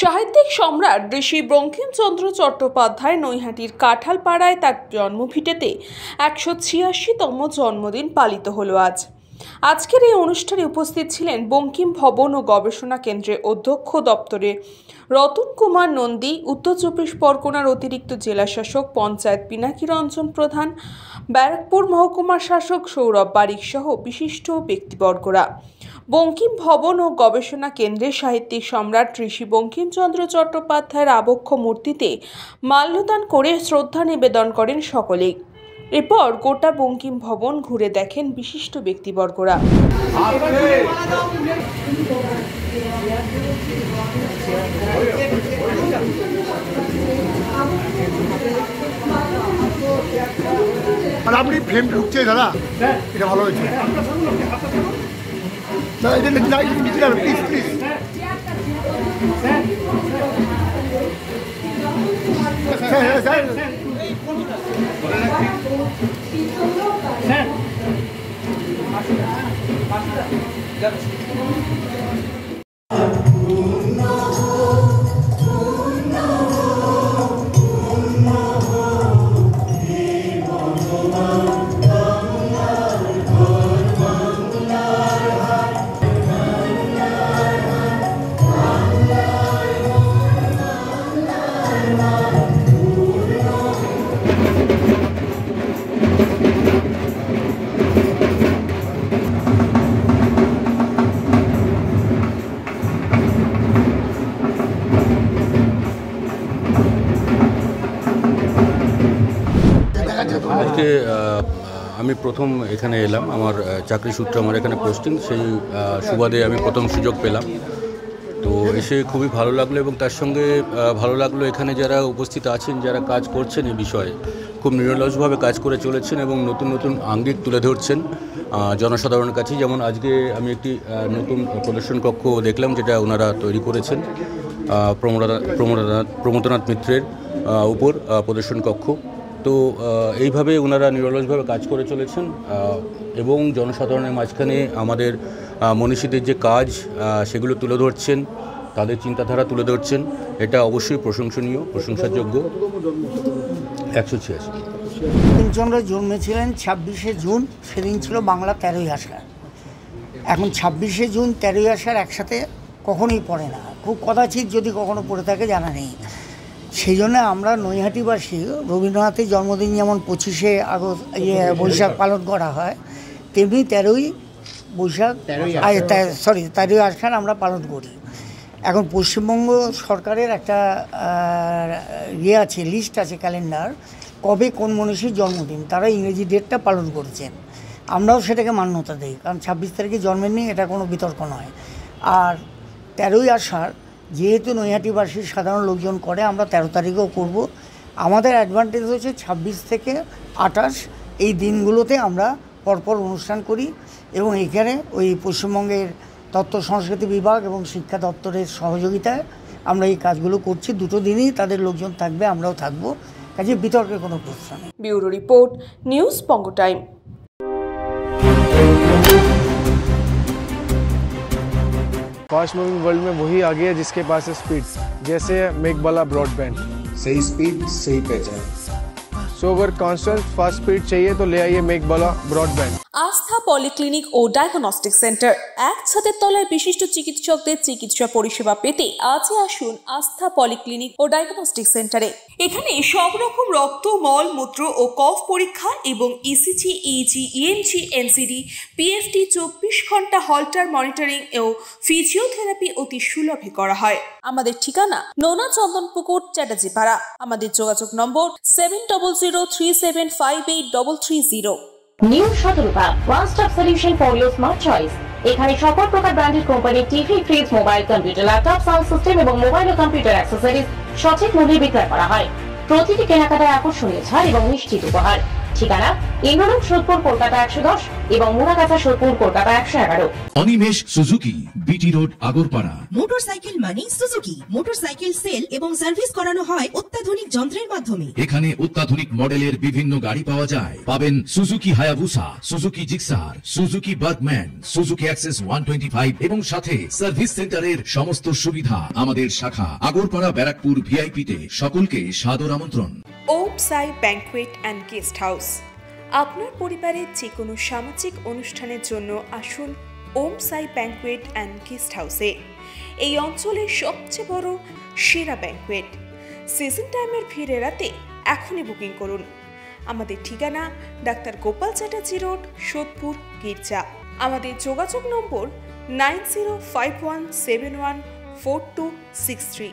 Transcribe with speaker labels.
Speaker 1: সাহিত্যিক সম্রাট ঋষি বঙ্কিমচন্দ্র চট্টোপাধ্যায় নৈহাটির কাঁঠালপাড়ায় তার জন্মভিটেতে ১৮৬তম জন্মদিন পালিত হলো আজ। আজকের এই অনুষ্ঠানে উপস্থিত ছিলেন বঙ্কিম ভবন ও গবেষণা কেন্দ্রের অধ্যক্ষ দপ্তরে রতন কুমার নন্দী, উত্তর চব্বিশ পরগনার অতিরিক্ত জেলা শাসক পঞ্চায়েত পিনাকি রঞ্জন প্রধান, ব্যারাকপুর মহকুমার শাসক সৌরভ বারিক সহ বিশিষ্ট ব্যক্তিবর্গরা। বঙ্কিম ভবন ও গবেষণা কেন্দ্রে সাহিত্যিক সম্রাট ঋষি বঙ্কিমচন্দ্র চট্টোপাধ্যায়ের আবক্ষ মূর্তিতে মাল্যদান করে শ্রদ্ধা নিবেদন করেন সকলেই। এরপর গোটা বঙ্কিম ভবন ঘুরে দেখেন বিশিষ্ট ব্যক্তিবর্গরা।
Speaker 2: আপনি ফ্রেম ঢুকছে দাদা, এটা ভালো হয়েছে। প্লিজ প্লিজ
Speaker 3: আজকে আমি প্রথম এখানে এলাম, আমার চাকরি সূত্রে আমার এখানে পোস্টিং, সেই সুবাদে আমি প্রথম সুযোগ পেলাম। তো এসে খুবই ভালো লাগলো এবং তার সঙ্গে ভালো লাগলো এখানে যারা উপস্থিত আছেন, যারা কাজ করছেন এই বিষয়ে খুব নিরলসভাবে কাজ করে চলেছেন এবং নতুন নতুন আঙ্গিক তুলে ধরছেন জনসাধারণের কাছে। যেমন আজকে আমি একটি নতুন প্রদর্শন কক্ষ দেখলাম, যেটা ওনারা তৈরি করেছেন প্রমোদনাথ মিত্রের উপর প্রদর্শন কক্ষ। তো এইভাবে ওনারা নিরলসভাবে কাজ করে চলেছেন এবং জনসাধারণের মাঝখানে আমাদের মনীষীদের যে কাজ সেগুলো তুলে ধরছেন, তাদের চিন্তাধারা তুলে ধরছেন। এটা অবশ্যই প্রশংসনীয়, প্রশংসাযোগ্য। ১৮৬।
Speaker 4: বঙ্কিমচন্দ্র জন্মেছিলেন ২৬শে জুন, সেদিন ছিল বাংলা ১৩ই আষাঢ়। এখন ২৬শে জুন ১৩ই আষাঢ় একসাথে কখনোই পড়ে না, খুব কদাচিৎ যদি কখনো পড়ে থাকে জানা নেই। সেই জন্য আমরা নৈহাটিবাসী রবীন্দ্রনাথের জন্মদিন যেমন ২৫শে বৈশাখ পালন করা হয়, তেমনি ১৩ই আষাঢ় আমরা পালন করি। এখন পশ্চিমবঙ্গ সরকারের একটা আছে, লিস্ট আছে, ক্যালেন্ডার, কবে কোন মনীষীর জন্মদিন, তারা ইংরেজি ডেটটা পালন করেছেন। আমরাও সেটাকে মান্যতা দিই, কারণ ২৬ তারিখে জন্মের নেই, এটা কোনো বিতর্ক নয়। আর ১৩ই আষাঢ় যেহেতু নৈহাটিবাসীর সাধারণ লোকজন করে, আমরা ১৩ তারিখেও করব। আমাদের অ্যাডভান্টেজ হচ্ছে ২৬ থেকে ২৮ এই দিনগুলোতে আমরা পরপর অনুষ্ঠান করি এবং এখানে ওই পশ্চিমবঙ্গের তথ্য সংস্কৃতি বিভাগ এবং শিক্ষা দপ্তরের সহযোগিতায় আমরা এই কাজগুলো করছি। দুটো দিনই তাদের লোকজন থাকবে, আমরাও থাকবো, কাজে বিতর্কের কোনো প্রশ্ন নেই।
Speaker 1: ব্যুরো রিপোর্ট, নিউজ বঙ্গ টাইম।
Speaker 5: फास्ट मूविंग वर्ल्ड में वही आगे है जिसके पास है स्पीड, जैसे मेघबाला ब्रॉडबैंड।
Speaker 6: सही स्पीड सही पहचान।
Speaker 5: सो अगर कांस्टेंट फास्ट स्पीड चाहिए तो ले आइए मेघबाला ब्रॉडबैंड।
Speaker 1: আস্থা পলিক্লিনিক ও ডায়াগনস্টিক সেন্টার, এক ছাদের তলায় বিশিষ্ট চিকিৎসকদের চিকিৎসা পরিষেবা পেতে আজই আসুন আস্থা পলিক্লিনিক ও ডায়াগনস্টিক সেন্টারে। এখানে সব রকম রক্ত, মল, মূত্র ও কফ পরীক্ষা এবং ECG, easy, ENG, NCD, PFT ২৪ ঘন্টা হল্টার মনিটরিং ও ফিজিওথেরাপি অতি সুলভে করা হয়। আমাদের ঠিকানা নোনা চন্দনপুকুর, চ্যাটার্জিপাড়া। আমাদের যোগাযোগ নম্বর 7003758330।
Speaker 7: New Shatarupa, one stop solution for your smart choice. এখানে সকল প্রকার ব্র্যান্ডেড কোম্পানির TV, fridge, mobile, computer, laptop, sound system এবং মোবাইল ও কম্পিউটার অ্যাক্সেসরিজ সঠিক মূল্যে বিক্রয় করা হয়। প্রতিটি কেনাকাটায় আকর্ষণীয় ছাড় এবং নিশ্চিত উপহার। ঠিকানা ইন্দ্রলোক সোদপুর কলকাতা 110 এবং Muragachha Sodepur Kolkata 111।
Speaker 8: Animesh Suzuki, BT road, Agarpara.
Speaker 9: Motorcycle মানে সুজুকি। মোটরসাইকেল সেল এবং সার্ভিস করানো হয় অত্যাধুনিক যন্ত্রের মাধ্যমে।
Speaker 8: এখানে অত্যাধুনিক মডেলের বিভিন্ন গাড়ি পাওয়া যায়। পাবেন Suzuki Hayabusa, Suzuki Gixxer, Suzuki Bergman, Suzuki access 125 এবং সাথে সার্ভিস সেন্টারের সমস্ত সুবিধা। আমাদের শাখা আগরপাড়া ব্যারাকপুর ভিআইপি তে। সকলকে সাদর আমন্ত্রণ।
Speaker 1: ওম সাই ব্যাংকুয়েট অ্যান্ড গেস্ট হাউস। আপনার পরিবারের যে কোনো সামাজিক অনুষ্ঠানের জন্য আসুন ওম সাই ব্যাংকুয়েট অ্যান্ড গেস্ট হাউসে। এই অঞ্চলের সবচেয়ে বড় সেরা ব্যাংকুয়েট। সিজন টাইমের ভিড় এড়াতে এখনই বুকিং করুন। আমাদের ঠিকানা ডাক্তার গোপাল চ্যাটার্জি রোড, সোদপুর, গির্জা। আমাদের যোগাযোগ নম্বর 9051714263।